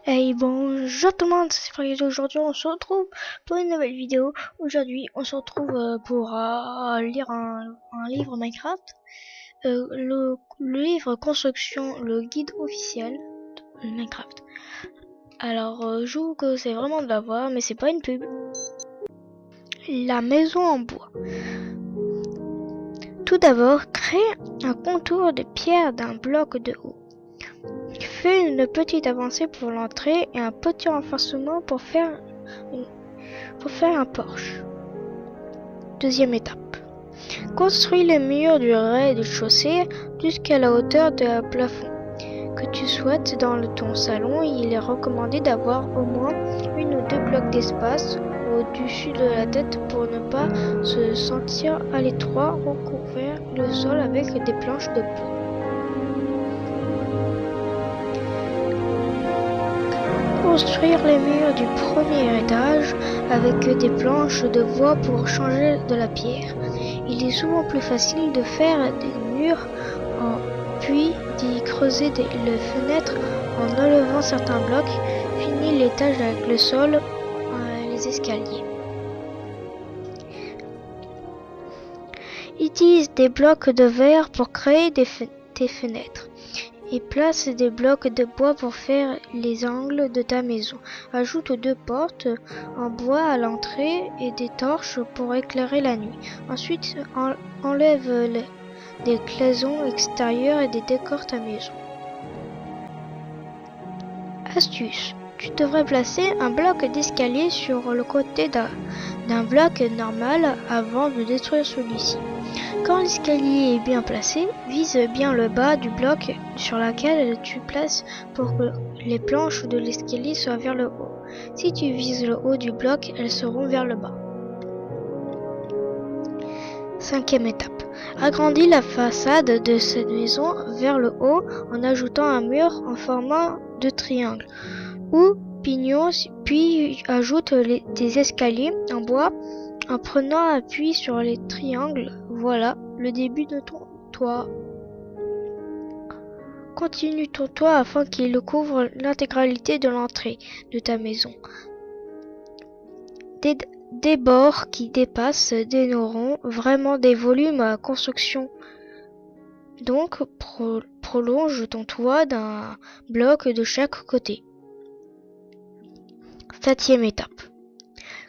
Hey bonjour tout le monde, c'est Frédéric. Aujourd'hui on se retrouve pour une nouvelle vidéo. Aujourd'hui on se retrouve pour lire un livre Minecraft. Le livre Construction, le guide officiel de Minecraft. Alors je vous conseille vraiment de la voir, mais c'est pas une pub. La maison en bois. Tout d'abord, crée un contour de pierre d'un bloc de haut. Fais une petite avancée pour l'entrée et un petit renforcement pour faire un porche. Deuxième étape. Construis le mur du rez-de-chaussée jusqu'à la hauteur du plafond que tu souhaites dans ton salon. Il est recommandé d'avoir au moins 1 ou 2 blocs d'espace au-dessus de la tête pour ne pas se sentir à l'étroit. Recouvrir le sol avec des planches de bois. Construire les murs du premier étage avec des planches de bois pour changer de la pierre. Il est souvent plus facile de faire des murs puis d'y creuser les fenêtres en enlevant certains blocs. Finis l'étage avec le sol, les escaliers. Utilise des blocs de verre pour créer des fenêtres. Et place des blocs de bois pour faire les angles de ta maison. Ajoute 2 portes en bois à l'entrée et des torches pour éclairer la nuit. Ensuite, enlève des cloisons extérieures et décore ta maison. Astuce. Tu devrais placer un bloc d'escalier sur le côté d'un bloc normal avant de détruire celui-ci. Quand l'escalier est bien placé, vise bien le bas du bloc sur lequel tu places pour que les planches de l'escalier soient vers le haut. Si tu vises le haut du bloc, elles seront vers le bas. Cinquième étape. Agrandis la façade de cette maison vers le haut en ajoutant un mur en format de triangle ou pignon, puis ajoute des escaliers en bois en prenant appui sur les triangles. Voilà le début de ton toit. Continue ton toit afin qu'il couvre l'intégralité de l'entrée de ta maison. Des bords qui dépassent donneront vraiment des volumes à construction. Donc prolonge ton toit d'un bloc de chaque côté. Septième étape.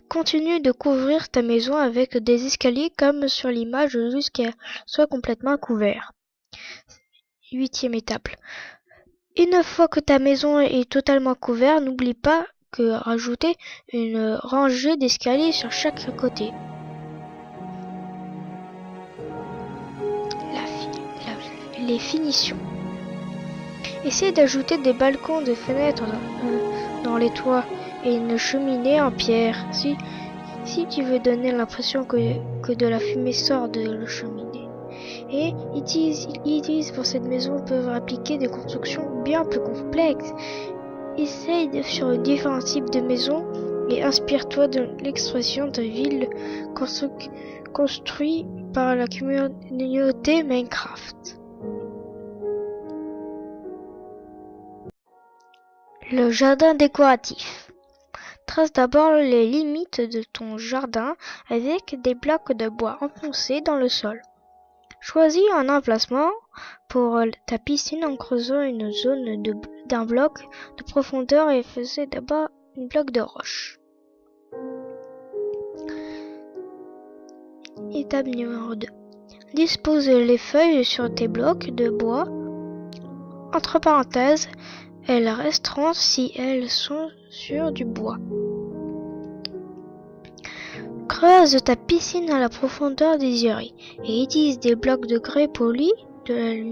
Continue de couvrir ta maison avec des escaliers comme sur l'image jusqu'à soit complètement couvert. Huitième étape. Une fois que ta maison est totalement couverte, n'oublie pas que rajouter une rangée d'escaliers sur chaque côté. Les finitions. Essaie d'ajouter des balcons, des fenêtres dans les toits et une cheminée en pierre si tu veux donner l'impression que de la fumée sort de la cheminée. Et utilise pour cette maison peuvent appliquer des constructions bien plus complexes. Essaye sur différents types de maisons et inspire-toi de l'expression de ville construite par la communauté Minecraft. Le jardin décoratif. Trace d'abord les limites de ton jardin avec des blocs de bois enfoncés dans le sol. Choisis un emplacement pour ta piscine en creusant une zone d'un bloc de profondeur et faisais d'abord un bloc de roche. Étape numéro 2. Dispose les feuilles sur tes blocs de bois. Entre parenthèses, elles resteront si elles sont sur du bois. Creuse ta piscine à la profondeur désirée et utilise des blocs de grès poli de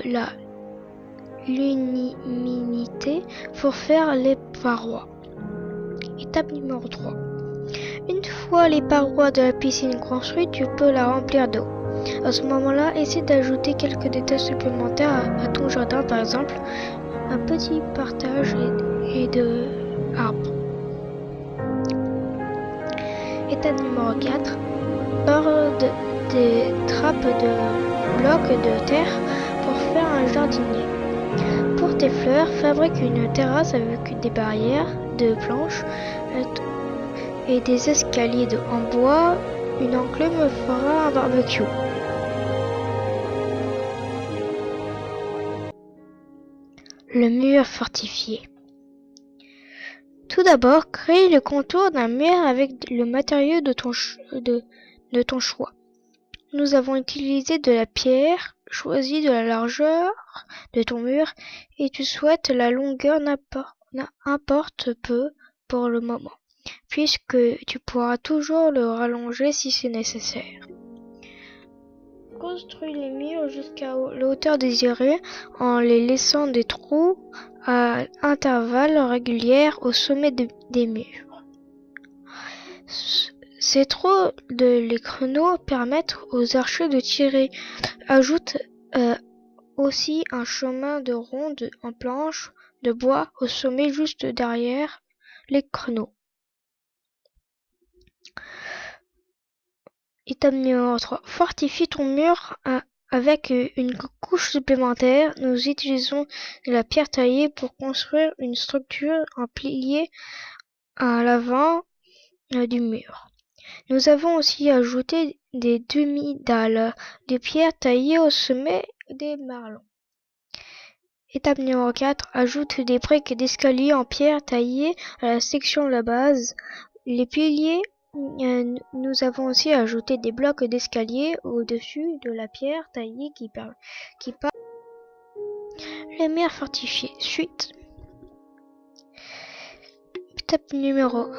la luminosité pour faire les parois. Étape numéro 3. Une fois les parois de la piscine construites, tu peux la remplir d'eau. À ce moment-là, essaie d'ajouter quelques détails supplémentaires à ton jardin, par exemple un petit partage et de arbres. Étape numéro 4. Borde des trappes de blocs de terre pour faire un jardinier. Pour tes des fleurs, fabrique une terrasse avec des barrières de planches et des escaliers en bois. Une enclume fera un barbecue. Le mur fortifié. Tout d'abord, crée le contour d'un mur avec le matériau de ton choix. Nous avons utilisé de la pierre, choisi de la largeur de ton mur et tu souhaites la longueur n'importe peu pour le moment, puisque tu pourras toujours le rallonger si c'est nécessaire. Construis les murs jusqu'à la hauteur désirée en les laissant des trous à intervalles réguliers au sommet des murs. Ces trous les créneaux permettent aux archers de tirer. Ajoute aussi un chemin de ronde en planche de bois au sommet juste derrière les créneaux. Étape numéro 3. Fortifie ton mur avec une couche supplémentaire. Nous utilisons de la pierre taillée pour construire une structure en pilier à l'avant du mur. Nous avons aussi ajouté des demi-dalles de pierre taillées au sommet des merlons. Étape numéro 4. Ajoute des briques d'escalier en pierre taillée à la section de la base. Les piliers, nous avons aussi ajouté des blocs d'escalier au-dessus de la pierre taillée qui part. Les murs fortifiés. Suite. Étape numéro 1.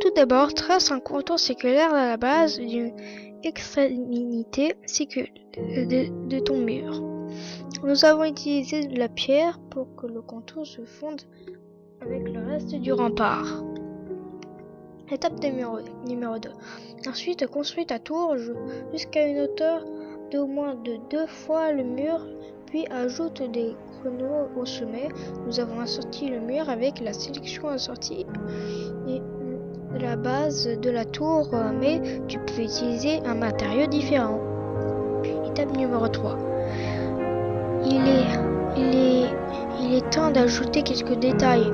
Tout d'abord, trace un contour circulaire à la base d'une extrémité de ton mur. Nous avons utilisé de la pierre pour que le contour se fonde avec le reste du rempart. Étape numéro 2. Ensuite, construis ta tour jusqu'à une hauteur d'au moins de 2 fois le mur, puis ajoute des créneaux au sommet. Nous avons assorti le mur avec la sélection assortie et la base de la tour, mais tu peux utiliser un matériau différent. Étape numéro 3. Il est temps d'ajouter quelques détails.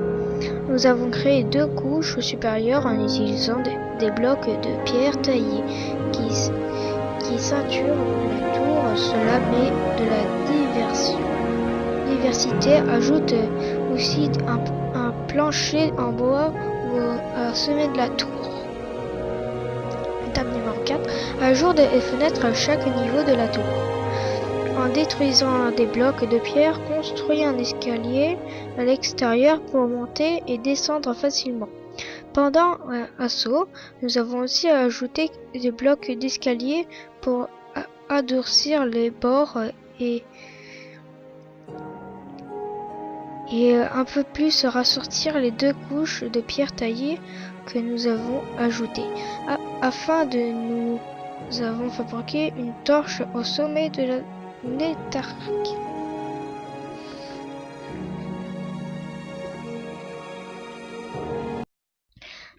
Nous avons créé 2 couches supérieures en utilisant des blocs de pierre taillés qui ceinturent la tour. Cela met de la diversité. Ajoute aussi un plancher en bois au sommet de la tour. Étape numéro 4. Ajoute des fenêtres à chaque niveau de la tour. En détruisant des blocs de pierre, construis un escalier à l'extérieur pour monter et descendre facilement. Pendant l'assaut, nous avons aussi ajouté des blocs d'escalier pour adoucir les bords et un peu plus rassortir les 2 couches de pierre taillée que nous avons ajoutées. Nous avons fabriqué une torche au sommet de la Nétarque.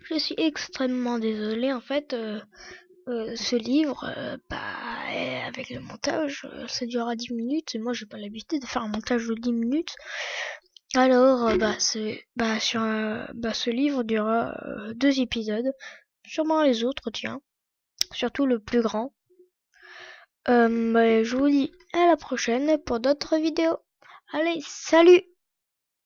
Je suis extrêmement désolée, en fait, ce livre, avec le montage, ça durera 10 minutes, et moi j'ai pas l'habitude de faire un montage de 10 minutes. Alors, ce livre durera 2 épisodes, sûrement les autres, tiens, surtout le plus grand. Je vous dis à la prochaine pour d'autres vidéos. Allez, salut!